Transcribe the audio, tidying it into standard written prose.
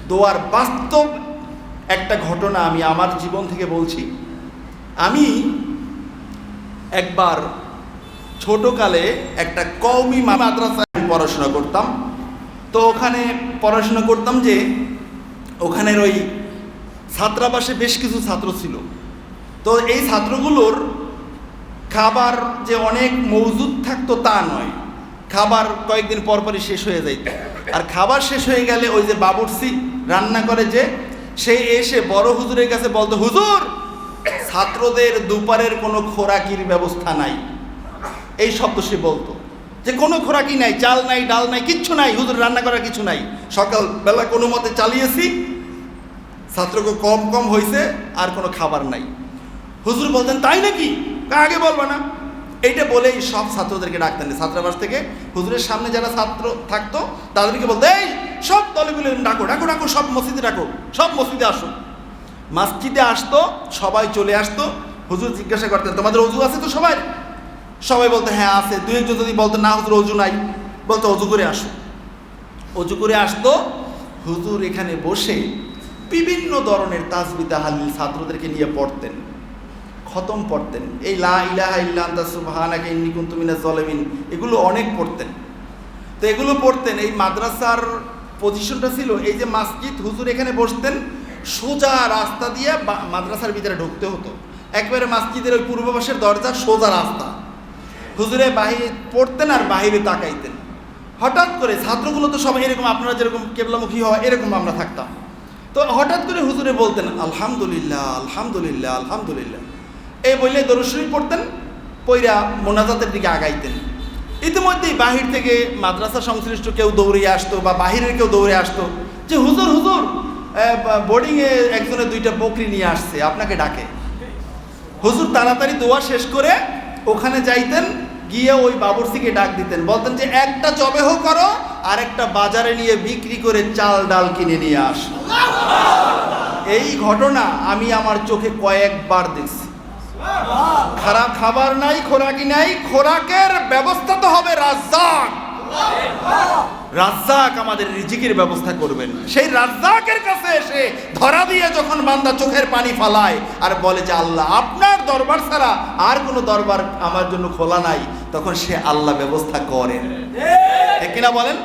দোয়ার বাস্তব একটা ঘটনা আমি আমার জীবন থেকে বলছি। আমি একবার ছোটকালে একটা কওমি মাদ্রাসায় পড়াশোনা করতাম। তো ওখানে পড়াশোনা করতাম যে ওখানের ওই ছাত্রাবাসে বেশ কিছু ছাত্র ছিল। তো এই ছাত্রগুলোর খাবার যে অনেক মজুদ থাকতো তা নয়, খাবার কয়েকদিন পরপরই শেষ হয়ে যাইত। আর খাবার শেষ হয়ে গেলে ওই যে বাবুর্চি রান্না করে যে, সে এসে বড় হুজুরের কাছে বলতো, হুজুর ছাত্রদের দুপারের কোনো খোরাকির ব্যবস্থা নাই। এই শব্দ সে বলতো যে কোনো খোরাকি নাই, চাল নাই, ডাল নাই, কিচ্ছু নাই, হুজুর রান্না করার কিছু নাই। সকালবেলা কোনো মতে চালিয়েছি, ছাত্রকে কম কম হয়েছে, আর কোনো খাবার নাই। হুজুর বলতেন, তাই নাকি, আগে বলবা না? এইটা বলেই সব ছাত্রদেরকে ডাকতেন ছাত্রাবাস থেকে। হুজুরের সামনে যারা ছাত্র থাকতো তাদেরকে বলতো, এই সব দলগুলো ডাকো ডাকো ডাকো, সব মসজিদে ডাকো, সব মসজিদে আসো। মসজিদে আসতো, সবাই চলে আসতো। হুজুর জিজ্ঞাসা করতেন, তোমাদের অজু আছে তো সবাই? সবাই বলতো, হ্যাঁ আছে। দু একজন যদি বলতো, না হুজুর অজু নাই, বলতো অজু করে আসো। অজু করে আসতো। হুজুর এখানে বসে বিভিন্ন ধরনের তাসবিহ তাহলিল ছাত্রদেরকে নিয়ে পড়তেন, খতম পড়তেন। এই লা ইলাহা ইল্লা আনতা সুবহানাকা ইন্নী কুনতু মিনাজ জালিমিন, এগুলো অনেক পড়তেন। তো এগুলো পড়তেন। এই মাদ্রাসার পজিশনটা ছিল এই যে মসজিদ, হুজুর এখানে বসতেন, সোজা রাস্তা দিয়ে মাদ্রাসার ভিতরে ঢুকতে হতো। একবারে মসজিদের ওই পূর্ব পাশের দরজা, সোজা রাস্তা। হুজুরে বাহিরে পড়তেন আর বাহিরে তাকাইতেন। হঠাৎ করে ছাত্রগুলো তো সবাই এরকম, আপনারা যেরকম কেবলামুখী হওয়া এরকম আমরা থাকতাম। তো হঠাৎ করে হুজুরে বলতেন, আলহামদুলিল্লাহ আলহামদুলিল্লাহ আলহামদুলিল্লাহ, এই বললে দরুদ শরীফ পড়তেন, পইরা মোনাজাতের দিকে আগাইতেন। ইতিমধ্যেই বাহির থেকে মাদ্রাসা সংশ্লিষ্ট কেউ দৌড়ে আসতো বা বাহিরের কেউ দৌড়ে আসতো যে, হুজুর হুজুর বোর্ডিংয়ে একজনে 2টা বকরি নিয়ে আসছে, আপনাকে ডাকে। হুজুর তাড়াতাড়ি দোয়া শেষ করে ওখানে যাইতেন, গিয়ে ওই বাবুর্চিকে ডাক দিতেন, বলতেন যে একটা জবেহ করো আর একটা বাজারে নিয়ে বিক্রি করে চাল ডাল কিনে নিয়ে আস। এই ঘটনা আমি আমার চোখে কয়েকবার দেখছি। খারাপ খাবার নাই, খোরাকি নাই, খোরাকের ব্যবস্থা তো হবে রাজ্জাক। রাজ্জাক আমাদের রিজিকের ব্যবস্থা করবেন। সেই রাজ্জাকের কাছে এসে ধরা দিয়ে যখন বান্দা চোখের পানি ফালায় আর বলে যে, আল্লাহ আপনার দরবার ছাড়া আর কোনো দরবার আমার জন্য খোলা নাই, তখন সে আল্লাহ ব্যবস্থা করেন। ঠিক কিনা বলেন?